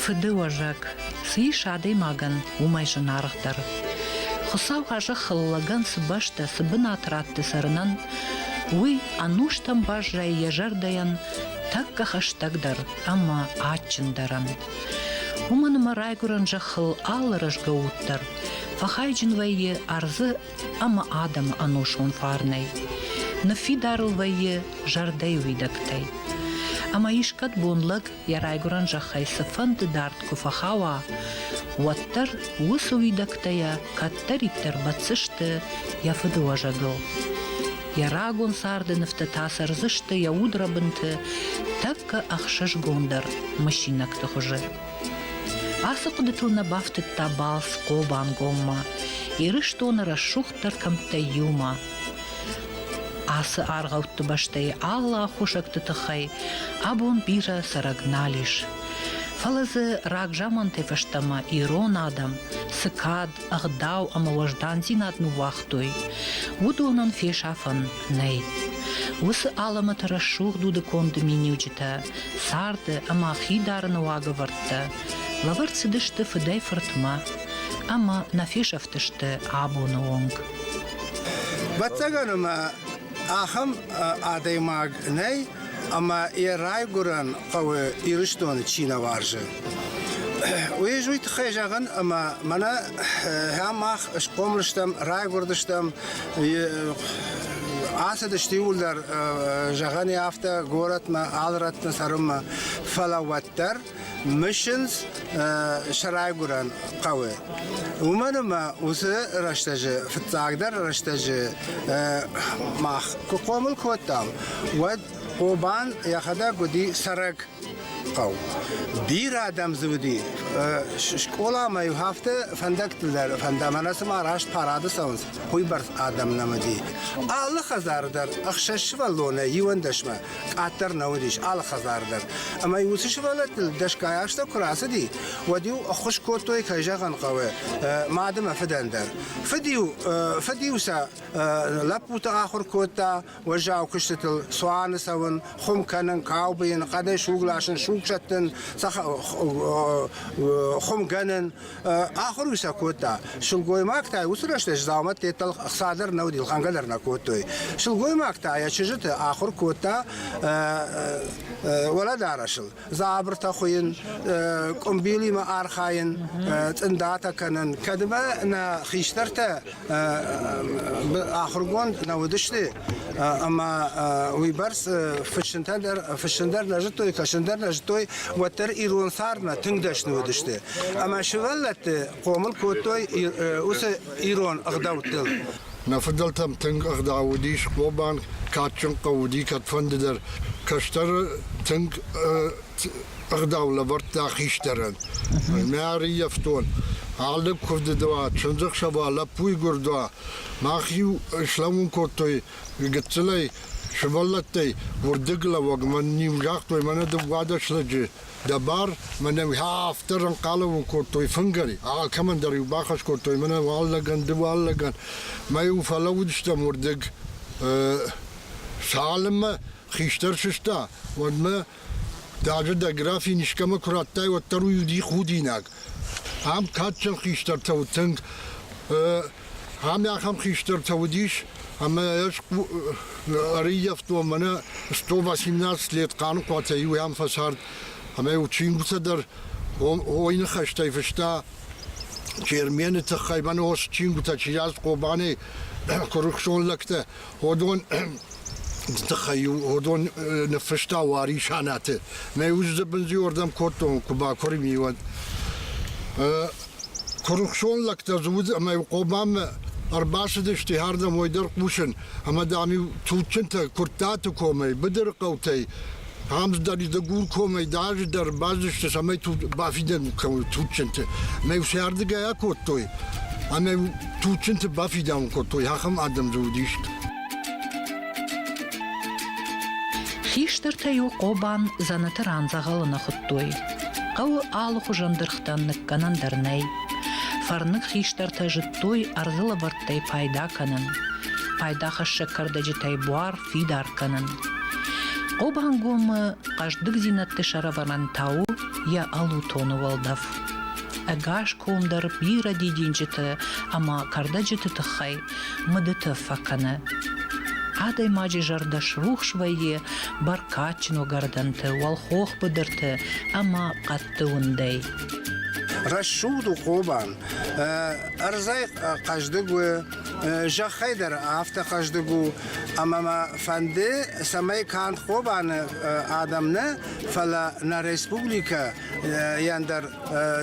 Fıdı vajak, sıy şaday magan, umay jınarıqdır. Xısav haja xıllagan sıbaşta sıbın atırattı sarınan, uy anuştan bajray yajardayan, takka haştagdar, ama açındaran. Umanıma rayguranca xıl alırış gavuttar, fahaycın vayı arzı ama adam anuşun farnay. Nafi darıl vayı jarday uydaktay. Ama işkat bunluk yarayguranca xay sıfandı dart kufahawa, Wattar usuidaktaya kattar iptar batsıştı yafıdı vajagıl. Yaragun sardı nıfta tasarızıştı ya udrabıntı takka akşaş gondar maşinaktı hujı. Асы қыдытылна бафты табалс қобан гомма, ирыш тонара шухтар камтай юма. Асы арғаутты баштай алла хушакты тыхай, абон бира сарагналиш. Фалазы рак жаман тефаштама ирон адам, сыкад, ағдау ама важдан зинатну вахтой. Удонан фешафан ней. Усы алама тарашух дуды конды минюджита, сарды ама хидарны вага вартта. Лаварцыдышты фыдай фыртма, ама нафешафтышты абуны онг. Батсаганыма ахам адаймаг ней, ама ирай гуран қавы ирыштон чина варжы. Уйжуйт хайжаган, ама мана хамах шкомлыштам, рай гурдыштам, Асадышты улдар жаганы афта горатма, алратма сарыма фалаваттар, missions şaray guran qavı. Umanıma usu raştajı, fıtsagdar raştajı mah kuqomul kotam. Wad qoban yaxada gudi sarak qav. Bir adam zudi şkola ma hafta fandaktılar. Fandamanası ma raş paradı savunuz. Huybar adam namadi. Allah hazardar. Akşaş valona yuvandashma. Qatar navdish Allah hazardar. Ama yusish valat dashkayaşta kurası di. Wadiu xoş kotoy kajagan qawe. Madem fedandar. Fediusa laputa akhir kota wajaw kıştıtıl soğanı savun. Khum kanan kawbin qada şuglaşın şugşatın خم گنن آخر ویسا کوتا شلگوی ماکتای وسرشته زامت تل خسادر نودی خانگلر نکوتوی شلگوی ماکتای چجت آخر کوتا ولا دارشل زابر تخوین قنبیلی ما آرخاین تنداتا کنن کدما نا خیشترته آخر گون نودشتی اما وی برس فشندر نجتوی کشندر نجتوی وتر ایران سارنا تندش نودشتی اما شغلت قومل کوتوی اوس ایران اقداوتل نفضلتم تنگ اقداودیش قوبان کاتچن قودی کات فندر کشتر تنگ اقداو لبرت داخیشترن میاری یفتون عالب کفد دوا چنزق شبا لپوی گردوا ماخیو اسلامون کوتوی گتسلی شبالتی وردگلا وگمن نیم جاختوی من دو وادش لجی دبار منم هافترن قالون کوتوی فنگری آل کمان داری باخش کوتوی من والگن دو والگن ما یو فلودشتم وردگ سالم خیشتر ششتا ودم داجد گرافی نشکم کراتای و تروی دی خودیناک هم کاتچن خیشتر تو تنگ هم یاخم خیشتر تو دیش اما ايش ريفت ومنا استو 18 ليت قانون قوتي ويام فسار اما وتشين بصدر وين خشتي فشتا كيرمين تخيبان وش تشين بتشياز قوباني كوركشون لكته ودون تخيو ودون نفشتا واري شاناته ما يوجد بنزي وردم كوتون كوبا كورمي ود كوركشون لكته زود اما قوبام أربعة اشتهارنا مويدر قوشن أما دامي توتشنتا كرتاتو كومي بدر قوتي هامز داري دقول كومي داج در بازش تسمي بافيدن توتشنتا ما يشاردك يا كوتوي أما توتشنتا بافيدن كوتوي هاخم آدم زوديش Хиштар таю қобан занатыран зағалына құттуй. Қау алы құжандырқтан нүкканан дарнай. Фарнык хиштар тажыттой арзыла варттай пайда канын. Пайда хашы кардажитай буар фидар канын. Қобан гомы қаждық зинатты шараваран тау я алутону валдав. Агаш комдар бира дидинчите, ама кардаджите тахай, мадыты факаны. Адай маджи жардаш рух швайе, баркачно гарданты, валхох быдырты, ама катты ундей. Рашуду Кобан, Арзай каждыгу, Жахайдар авто каждыгу, амама фанды самай кан Кобан адамны фала на республика яндар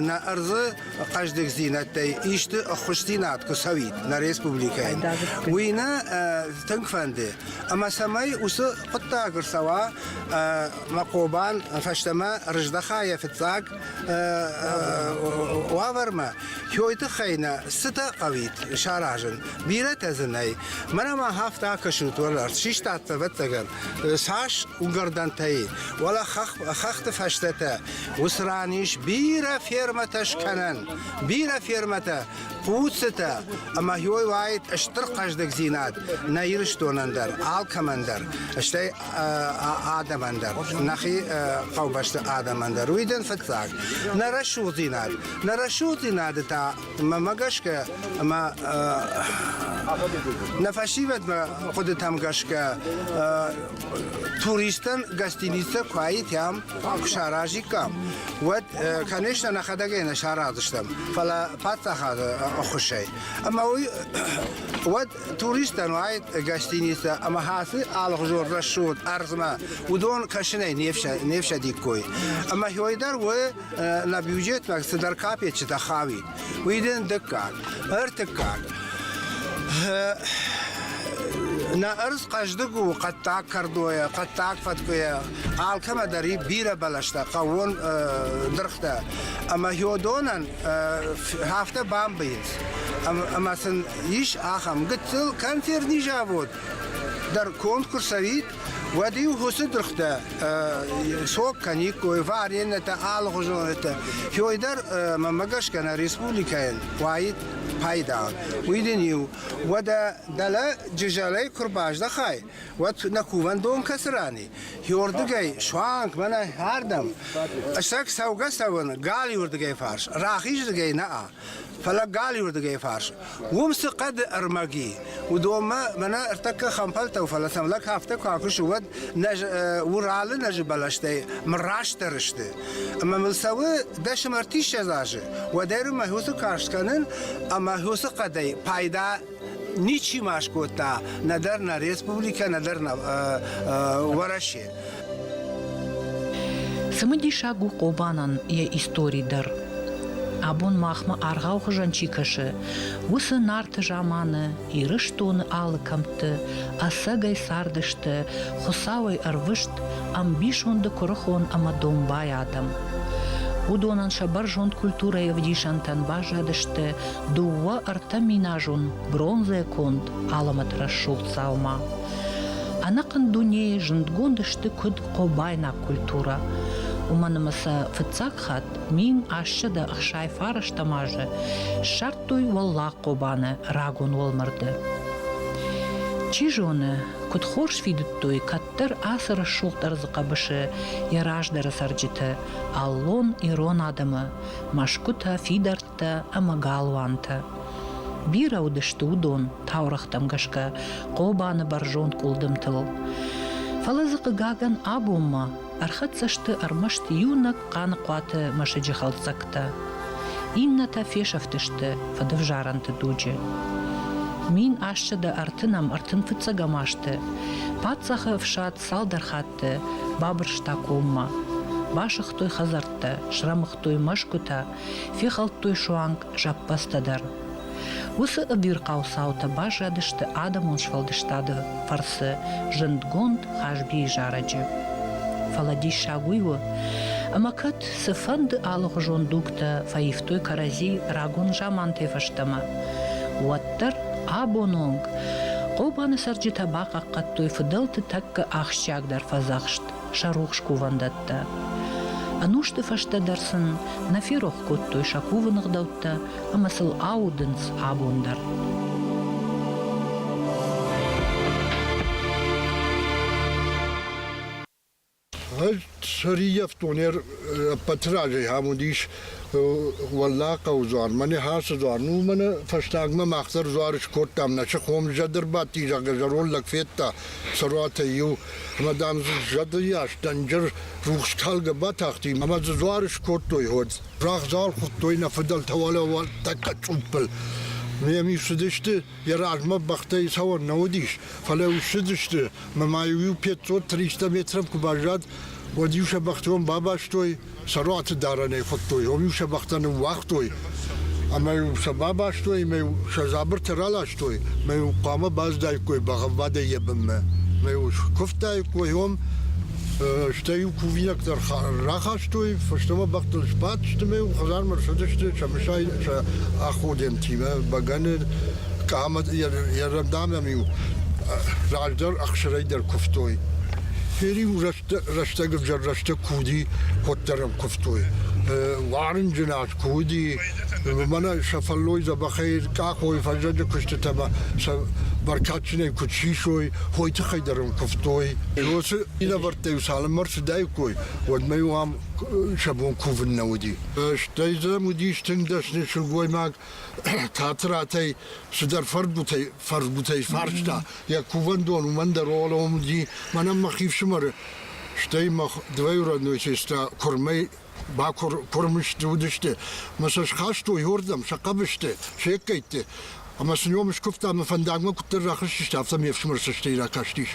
на арзы каждых зинаттай ишты хуштинат кусавит на республика. Уйна тынк фанды, ама самай усы кутта гырсава макобан фаштама рждахая фитсак وافرما هويت خينا ستا قويت شاراجن بيرت ازناي منا ما هافتا كشوت ولا شيشتا تبتغر ساش وغردان تاي ولا خخت فشتتا وسرانيش بيرا فيرمتش كنن بيرا فيرمتا قوتستا اما هوي وايت اشتر قجدك زينات نايرش دونندر آل كمندر اشتاي آدمندر نخي قوبشت آدمندر ويدن فتاك نرشو زينات نرشو زينات تا ما مگشك ما نفشيبت ما خودتم گشك توریستن گستینیسه کوایت هم شاراجی کم ود کنیش نخداگه نشارادشتم فلا پات خد خوشی اما ود توریستن واید گستینیسه اما حاصل آلخجور رشود ارزما ودون کشنی نیفش دیکوی اما هویدار و نبیوجت مقصد در کاپی چه تخاوی ویدن دکان ارتکان نا ارز قجدگو قد تاک کردویا قد تاک فتکویا آل کما داری بیره بلشتا قوون درخته اما هیودونن هفته بام بیز اما سن ایش آخم گتل کنفیر نیجا بود در کنکورسوید وديو حسد درخته سوق كنيك وفارين تا آل غزون تا هيودر ممجش كنا ريسبوليكين وايد پایدا ویدنیو و دل جزاله کرباج دخای و نکوان دوم کسرانی یوردگی شوانک من هردم اشک سوگا سوون گال یوردگی فارش راخیش دگی نه فلا قال يردقي فارش ومس قد ارماقي ودوما منا ارتكا خمبلتا وفلا سملك هافتك هاكوش ود ورال نج بلشتي مراش ترشتي اما ملسوي داش مرتيش زاجي ودير ما هوس كاشكنن اما هوس قدي بايدا نيچي ماشكوتا ندرنا ريسبوبليكا ندرنا ورشي سمدي شاغو قوبانان يا истории дар Абон махма аргаух жанчикаши, усы нарты жаманы, ирыштоны алы камты, асагай сардышты, хусавай арвышт, амбишонды курыхон ама домбай адам. Удонан шабар жон культура евдишан танба жадышты, дуа арта минажон, бронзая конд, аламат расшул цалма. Анакын дунее жындгондышты күд қобайна культура. Уманымаса фыцак хат, мин ашчыда ахшай фарыш тамажы, шарттуй валлах қобаны рагон волмарды. Чижоны, күд хорш фидыттуй, каттыр асыры шултар зықабышы, яраждары сарджыты, аллон ирон адымы, машкута фидартта ама галванты. Бира удышты удон, таурахтам гашка, қобаны баржон кулдым тыл. Фалазықы гаган абумма, архатсашты армашты юнак қаны қуаты машыджы халцакта. Инната фешафтышты, фадывжаранты дуджы. Мин ашчыда артынам артын фыцагамашты. Патсахы фшат салдархатты, бабыршта комма. Башық той хазартты, шрамық той машкута, фехал той шуанг жаппастадар. Усы ыбир қаусаута баш жадышты адамон швалдыштады фарсы жындгонд хажби жараджы. Фалади шагуйвы, амакат сыфанды алығы жондукта фаифтой карази рагон жаман тефаштама. Уаттар абононг, қобаны сарджи табақ аққаттой фыдылты такка ахшчагдар фазақшт, шарух шкувандатта. Анушты фаштадарсын, нафирох коттой шакувынығдаутта, амасыл аудынс абондар. سرية فتونير بتراجع هموديش والله قوزان من هاس زار نو من فشتاق ما مختار زارش كوتام نشخوم جدر باتي جرول لك فيتا سروات يو مدام جدر ياش تنجر روخ كالغ باتاختي ما زارش كوتوي هود راخ زار كوتوي نفدل تولا وال تكتشوبل ميامي شدشت يراج ما بختي صور نوديش فلو شدشت ما يو بيتو 300 متر كباجات وديوش بختهم بابا شتوي سرعت دارني فتوي هم يوش بختن وقتوي اما يوش بابا شتوي ما يوش زابر ترالا شتوي ما يقام باز داي كوي بغباده يبم ما يوش كفتا كوي هم شتايو كوفينا كتر راخا شتوي فشتما بخت الشبات شتمي وخزار مرشدشت شمشاي اخو دمتيما بغن كامت يرمدام يميو راجدر اخشري در كفتوي فيري رشتة رشتة كودي هترم كفتوي وارن جناش كودي منا شفلوي زبخير كاخوي فجد كشت تبا بركاتشني كتشيشوي هوي تخيدرم كفتوي يوس إنا برتي وسالم مرس دايكوي ودمي وام شبون كوفن نودي شتايزا موديش تندشني شلقوي ماك تاتراتي سدر فرد بوتي فارشتا يا كوفن دون ومن درولهم دي منا مخيف شمر شتاي مخ دويرا نويسيستا كرمي باكر كرمش دودشته مساش خاشتو يوردم شقبشته شيكيته اما سنيوم شكفت اما فنداغ ما كنت راخش شتافتا ميفش مرسشتي را كاشتيش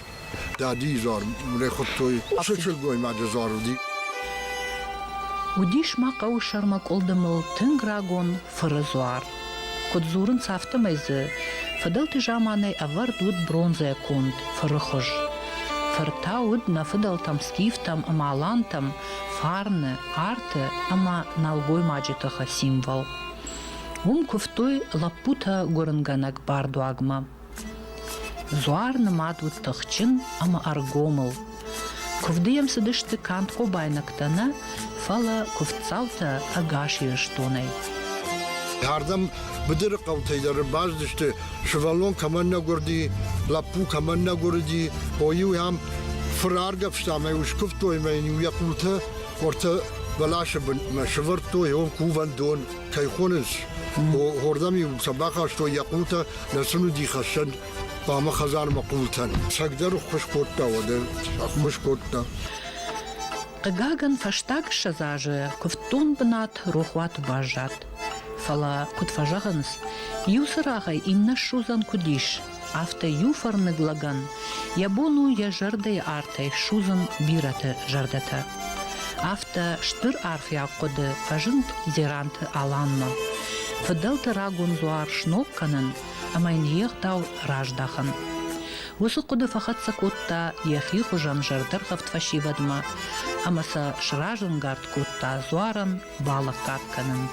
دادي زار ملي خطوي شل قوي ما زار دي وديش ما قو شرمك قلدمل تنغراغون فرزوار كد زورن صافتا ميزه فضلت جاماني اوار دود برونزه كوند فرخج فرتاود نفضل там скифтам амалантам фарне арте ама налгой маджитаха символ куфтой лапута горынганак бардуагма зуар намадвуд тахчин ама аргомыл кувдием сидышты кант хобайнактана фала куфцалта агаши штонай Yardım bidir kavtayları bazı işte şivalon kamanna gurdi, lapu kamanna gurdi, oyu ham fırar gapştame uşkuf toymayın yakuta orta balaşı ben şıvırt toyum kuvan don kaykhonuz. O hordam yu sabah açtı yakuta nasıl di khaşan bama khazar maqultan. Sagdar hoş kotta oda hoş kotta. Qagagan fashtag shazaje kuftun bnat ruhwat bajat. Fala kutfajagans yusragay inna shuzan kudish afte yufarne glagan yabonu ya jarday artay shuzan birate jardata afte shtir arfya qode fajint zirant alanma fadalta ragun zuar shnokkanen amayn yegdaw rajdachen Осы қуды фақат сакутта яхи хужан жардар хафт фашивадма, амаса шражын гард кутта зуаран балак катканын.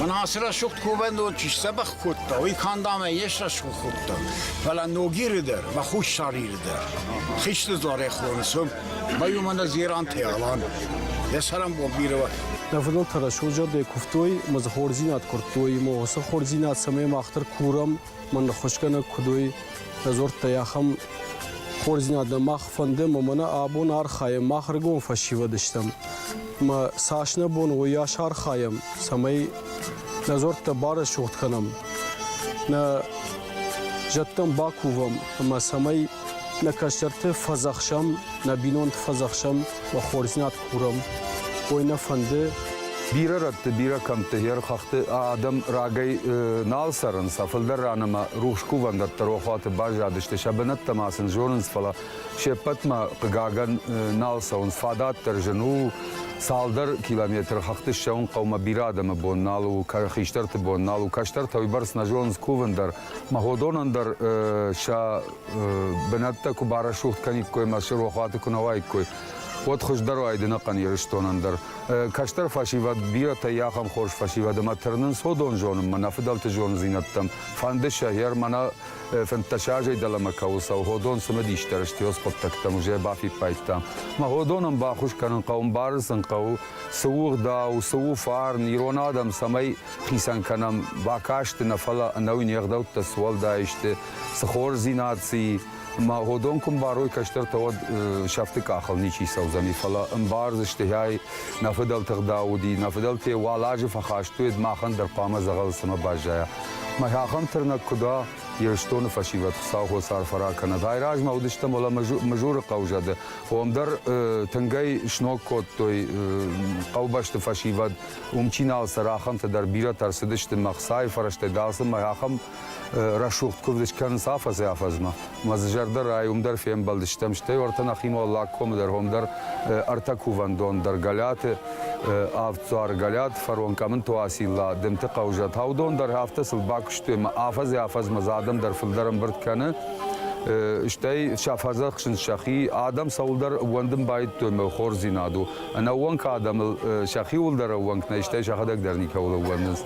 مناصرة شوكت كوبندو تش سبخ كوتا وي كان دام يشرا شو كوتا فلا نوغير در ما خوش شارير در خيشت زاري خونسم ما يوم زيران تيالان يسرم بو بيروا نفضل ترى شوجا دي كفتوي مزخورزينات كرتوي مو خورزينات سمي ماختر كورم من خوشكنا كدوي زور تياخم خورزينات ماخ فندم ومنا ابون ارخاي ماخرغون فشيوا دشتم ما ساشنا بون وياشار خايم سمي نزور تبار شوخت کنم نه جتم باکوم اما سمی نکشترت فزخشم نبینون فزخشم و خورزینات کورم وینا فنده Bira rattı, bira kamtı, yer kalktı, adam ragay nal sarın, safıldar ranıma, ruhşku vandattı, rohatı bajadı, işte şabanat tamasın, jorunuz fala, şepatma qıgagan nal savun, fadattır, jenu, saldar kilometr, haktı şaun qavma bira adamı bon nalu, karxiştartı bon nalu, kaştartı, uybarsına jorunuz kuvandar, mahodonandar, şa benatta kubara şuht kanik koy, maşır rohatı kunavay koy, Вот хоч даруайды нақан ерштонандар. Каштар фашива бирата яхам хош фашива даматернын содон жонум мана фидалты жон зинаттам. Фанды шахер мана фанташажай далама кауса ходон сумадиштаршти оспоттактам уже бафи пайттам. Ма ходонам бахуш канын қаум барысын қау суух дау суу фарн ирон адам самай хисан канам бакашты нафала науин ягдаутта суал дайшты сахор зинаци ما هودونكم باروي كشتر تود شفتك آخر نيشي سوزني فلا انبارز اشتهاي نفدل تغداودي نفدل تي والاج فخاشتو ما خندر قامة زغل سما باجايا ما هاخم ترنا كدا يرشتون فشيوت خصاو صار فراك انا دايراج ما ودشتم ولا مجور قوجد هم در تنگي شنو كوت توي قوبشت فشيوت ومچينال سراخم تدر بيرا ترسدشت مخصاي فرشت داسم ما هاخم رشوخت كودش كان صافه زافزما مزجردر ايوم در فيم بلدشتم شتي ورتنا خيم والله كوم در هم در ارتكو فاندون در غلات افصار غلات فرون كمن تواسيلا دمت قوجت هاودون در هفته باكشت ما افز مزادم در فلدرم برد كان اشتي شافازا خشن شخي ادم سولدر وندم بايت تو خور زينادو انا وانك ادم شخي ولدر وانك نشتي شخدك درني كول ونس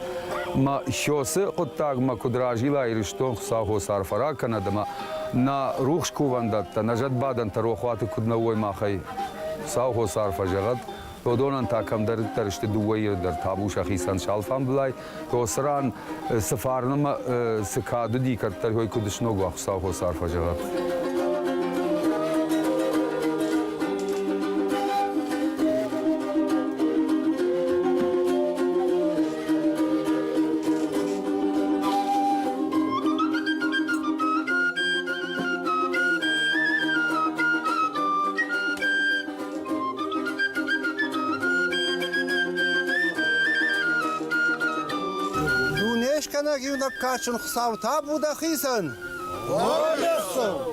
ما شوسه قطاق ما كدراجيلا يرشتون خصاو صار فراك انا دما نا روخش كوندت نجد بعدن تروخوات كدنوي ما خي صاو صار فجغت تودون تاكم در ترشت دوي در تابو شخي سن شالفام بلاي تو سران سفارنما سكاد دي كتر هوي كدشنو غو خصاو صار فجغت كنا جيونا كاشن خصاو تابو دا خيسن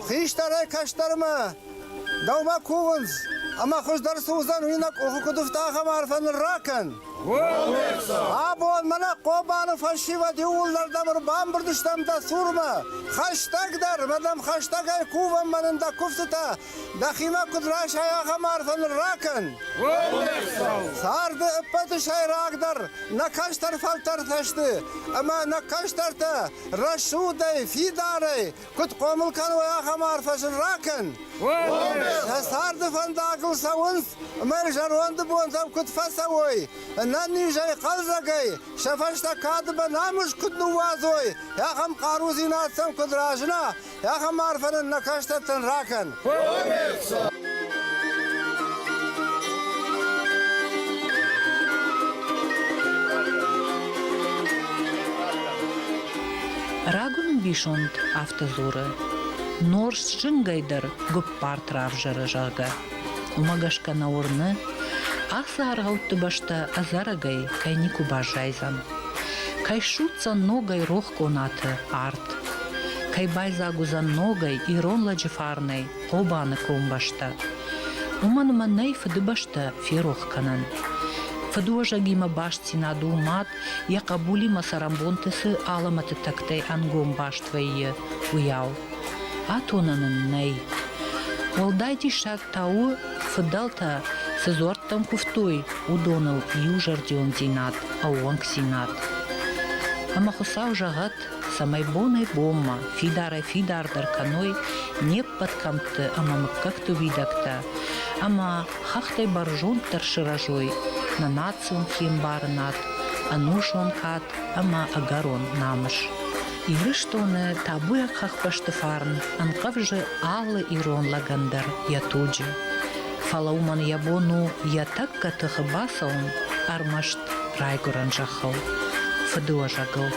خيش ترى كاشترما دوما كونز اما خوش درس وزن هناك اخو كدفتاخ معرفن الراكن ابون منا قوبان فشي وديول دمر بام بردشتم دا سورما خشتاق در مدام خشتاق اي كوفن من دا كفتتا دخيما كدراش هيا معرفن الراكن سارد ابتش هي راقدر نكاشتر فلتر تشتي اما نكاشتر تا رشودي في داري كنت قومل كان ويا معرفش الراكن سارد فنداقل سونس مرجر وند بونتم كنت فسوي ناني جاي قلزقي شفشتا كاتب نامش كنت نوازوي يا خم قاروزينات سم كنت راجنا يا خم معرفن النكاشتر تنراكن Ragun bishont aftazure. Nors chingaider guppar travjara jaga. Umagashka na urne. Asa argauttu bashta azaragai kai niku bajaizan. Kai šuca nogai rohkonate art. Kai baizaguzan nogai iron lajifarnai obane kumbashta. Uman manai fdbashta firohkanan. Фадуажа гима башти на думат, я кабули масарамбонтесы аламаты тактай ангом баштвайе уял. А тонанын ней. Волдайти шаг тау фадалта сезортам куфтой удонал южардион зинат, а он ксинат. Ама хусау жагат самай бонай бомма, фидар дарканой, не подкамты, ама как-то видакта, ама хахтай баржон тарширажой, на национ химбарнат, а нушон хат, ама агарон намыш. И рыштоны табуяк хахпаштыфарн, анкавжы алы ирон лагандар ятуджи. Фалауман ябону ятакка тыхыбасаун, армашт райгуран жахал. Фадуа жагыл.